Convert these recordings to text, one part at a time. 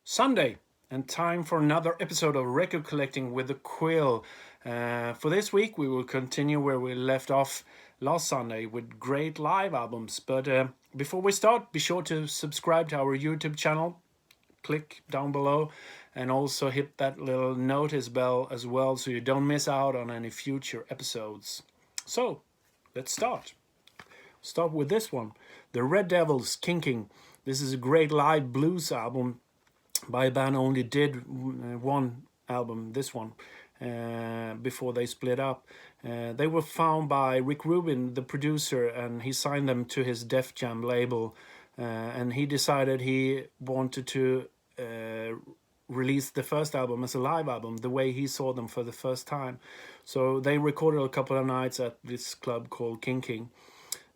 Sunday, and time for another episode of Record Collecting with the Quill. For this week, we will continue where we left off last Sunday with great live albums. But before we start, be sure to subscribe to our YouTube channel. Click down below and also hit that little notice bell as well so you don't miss out on any future episodes. So, let's start. Start with this one, the Red Devils Kinking. This is a great live blues album by a band only did one album, this one, before they split up. They were found by Rick Rubin, the producer, and he signed them to his Def Jam label. And he decided he wanted to release the first album as a live album, the way he saw them for the first time. So they recorded a couple of nights at this club called Kinking.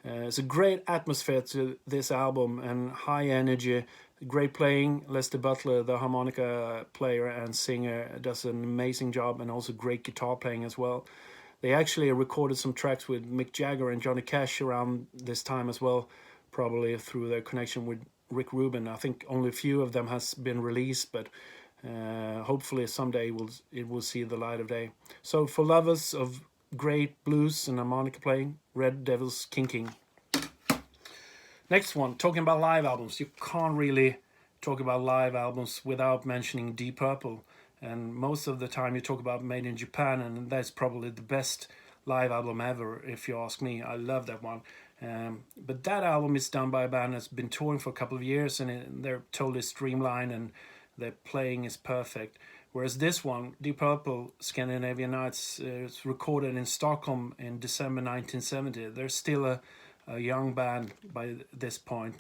It's a great atmosphere to this album and high energy, great playing. Lester Butler, the harmonica player and singer, does an amazing job, and also great guitar playing as well. They actually recorded some tracks with Mick Jagger and Johnny Cash around this time as well, probably through their connection with Rick Rubin. I think only a few of them has been released, but hopefully someday it will see the light of day. So for lovers of great blues and harmonica playing, Red Devils Kinking. Next one, talking about live albums. You can't really talk about live albums without mentioning Deep Purple. And most of the time you talk about Made in Japan, and that's probably the best live album ever, if you ask me. I love that one. But that album is done by a band that's been touring for a couple of years, and they're totally streamlined and their playing is perfect. Whereas this one, Deep Purple, Scandinavian Nights, it's recorded in Stockholm in December 1970. They're still a young band by this point,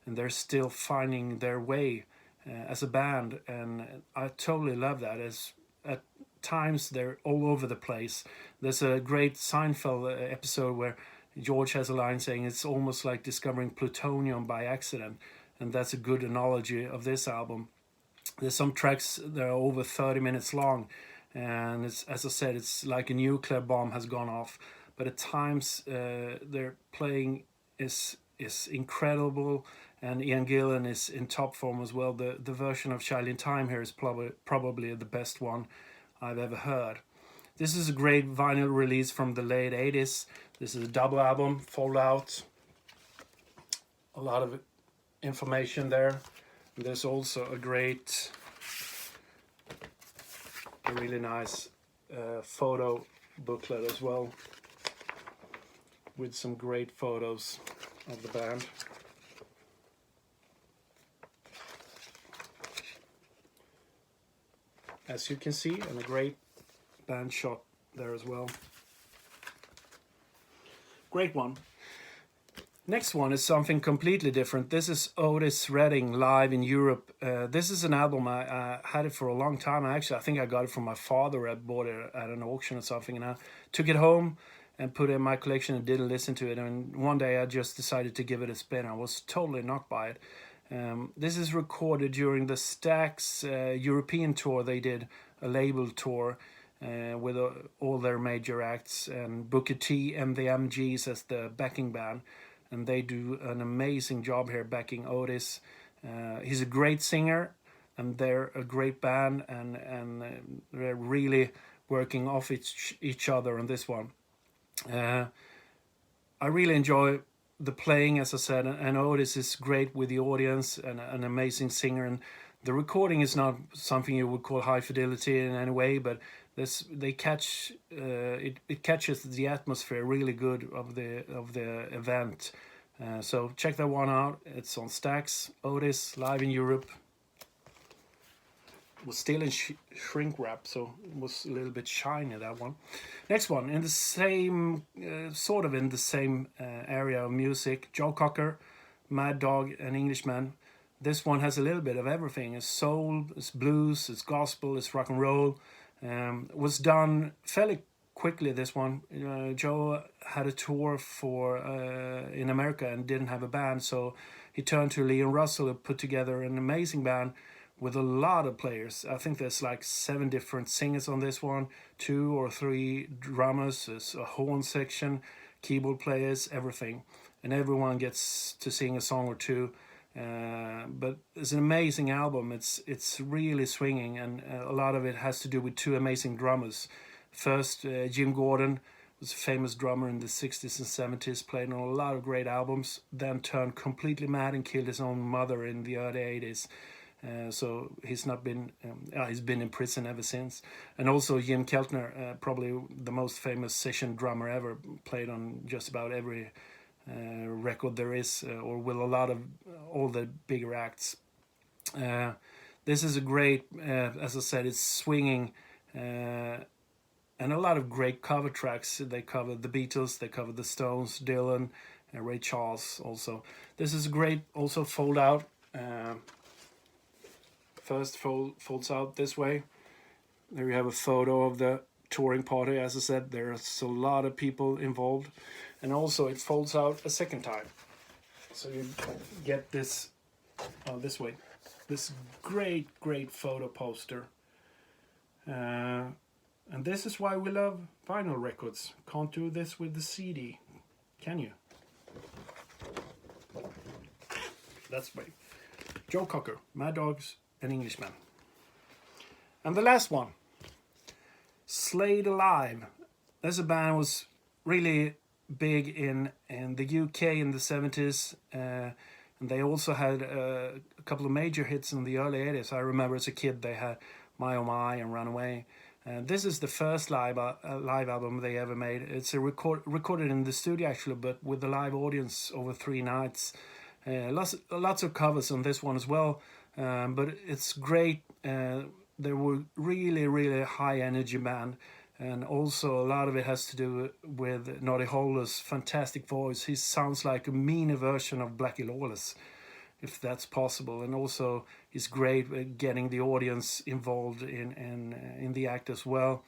and they're still finding their way as a band, and I totally love that. As at times they're all over the place. There's a great Seinfeld episode where George has a line saying it's almost like discovering plutonium by accident, and that's a good analogy of this album. There's some tracks that are over 30 minutes long, and it's, as I said, it's like a nuclear bomb has gone off. But at times their playing is incredible, and Ian Gillan is in top form as well. The version of Child in Time here is probably the best one I've ever heard. This is a great vinyl release from the late 80s. This is a double album, fold out. A lot of information there. There's also a really nice photo booklet as well, with some great photos of the band. As you can see, and a great band shot there as well. Great one. Next one is something completely different. This is Otis Redding live in Europe. This is an album, I had it for a long time. I think I got it from my father. I bought it at an auction or something, and I took it home and put it in my collection and didn't listen to it. And one day I just decided to give it a spin. I was totally knocked by it. This is recorded during the Stax European tour. They did a label tour with all their major acts, and Booker T and the MGs as the backing band. And they do an amazing job here backing Otis. He's a great singer, and they're a great band, and they're really working off each other on this one. I really enjoy the playing, as I said, and Otis is great with the audience and an amazing singer. And the recording is not something you would call high fidelity in any way, but it catches the atmosphere really good of the event. So check that one out. It's on Stax. Otis live in Europe. It was still in shrink wrap, so it was a little bit shiny, that one. Next one, in the same sort of in the same area of music, Joe Cocker, Mad Dog, and Englishman. This one has a little bit of everything. It's soul, it's blues, it's gospel, it's rock and roll. Was done fairly quickly, this one. Joe had a tour in America and didn't have a band, so he turned to Leon Russell, who put together an amazing band with a lot of players. I think there's like 7 different singers on this one, 2 or 3 drummers, there's a horn section, keyboard players, everything. And everyone gets to sing a song or two. But it's an amazing album. It's really swinging, and a lot of it has to do with two amazing drummers. First, Jim Gordon was a famous drummer in the 60s and 70s, played on a lot of great albums, then turned completely mad and killed his own mother in the early 80s. So he's been in prison ever since. And also Jim Keltner, probably the most famous session drummer ever, played on just about every record there is, or with a lot of all the bigger acts. This is a great, as I said, it's swinging, and a lot of great cover tracks. They cover the Beatles, they cover the Stones, Dylan, Ray Charles also. This is great, also fold out. First folds out this way. There you have a photo of the touring party. As I said, there's a lot of people involved. And also it folds out a second time. So you get this this way. This great photo poster. And this is why we love vinyl records. Can't do this with the CD, can you? That's right. Joe Cocker, Mad Dogs, an Englishman. And the last one, Slade Alive. This band was really big in the UK in the 70s, and they also had a couple of major hits in the early 80s. I remember as a kid they had My Oh My and Runaway. This is the first live album they ever made. It's recorded in the studio actually, but with the live audience over 3 nights. Lots of covers on this one as well. But it's great. They were really high energy band, and also a lot of it has to do with Noddy Holder's fantastic voice. He sounds like a meaner version of Blackie Lawless, if that's possible. And also he's great at getting the audience involved in the act as well.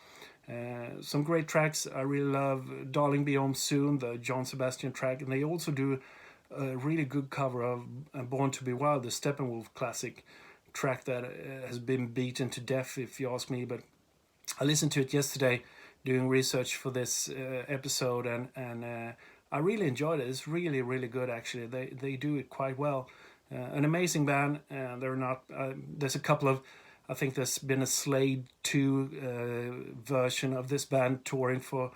Some great tracks. I really love Darling Be Home Soon, the John Sebastian track, and they also do a really good cover of Born to Be Wild, the Steppenwolf classic track that has been beaten to death, if you ask me. But I listened to it yesterday doing research for this episode, and I really enjoyed it. It's really good actually. They do it quite well. An amazing band. They're not. There's a couple of. I think there's been a Slade 2 version of this band touring for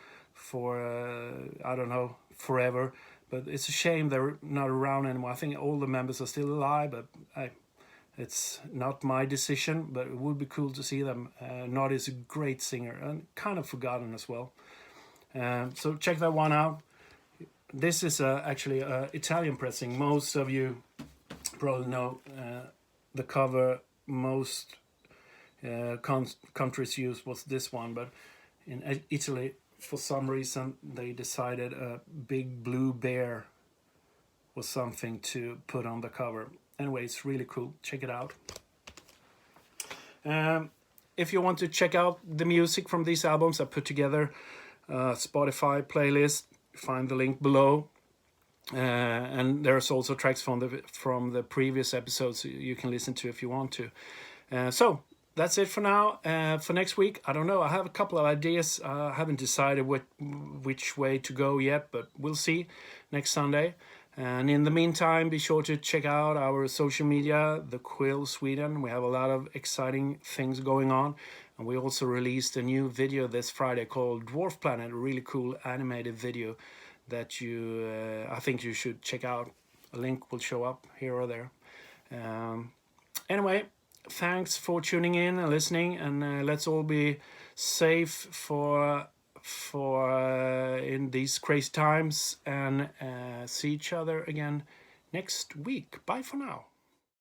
I don't know, forever. But it's a shame they're not around anymore. I think all the members are still alive, but it's not my decision. But it would be cool to see them. Nod is a great singer and kind of forgotten as well. So check that one out. This is actually Italian pressing. Most of you probably know the cover most countries use was this one, but in Italy, for some reason, they decided a big blue bear was something to put on the cover. Anyway, it's really cool. Check it out. If you want to check out the music from these albums, I put together a Spotify playlist. Find the link below. And there's also tracks from the previous episodes you can listen to if you want to. So that's it for now. For next week, I don't know. I have a couple of ideas. I haven't decided which way to go yet, but we'll see next Sunday. And in the meantime, be sure to check out our social media, the QUILL Sweden. We have a lot of exciting things going on. And we also released a new video this Friday called Dwarf Planet, a really cool animated video that I think you should check out. A link will show up here or there. Anyway, thanks for tuning in and listening, and let's all be safe for in these crazy times, and see each other again next week. Bye for now.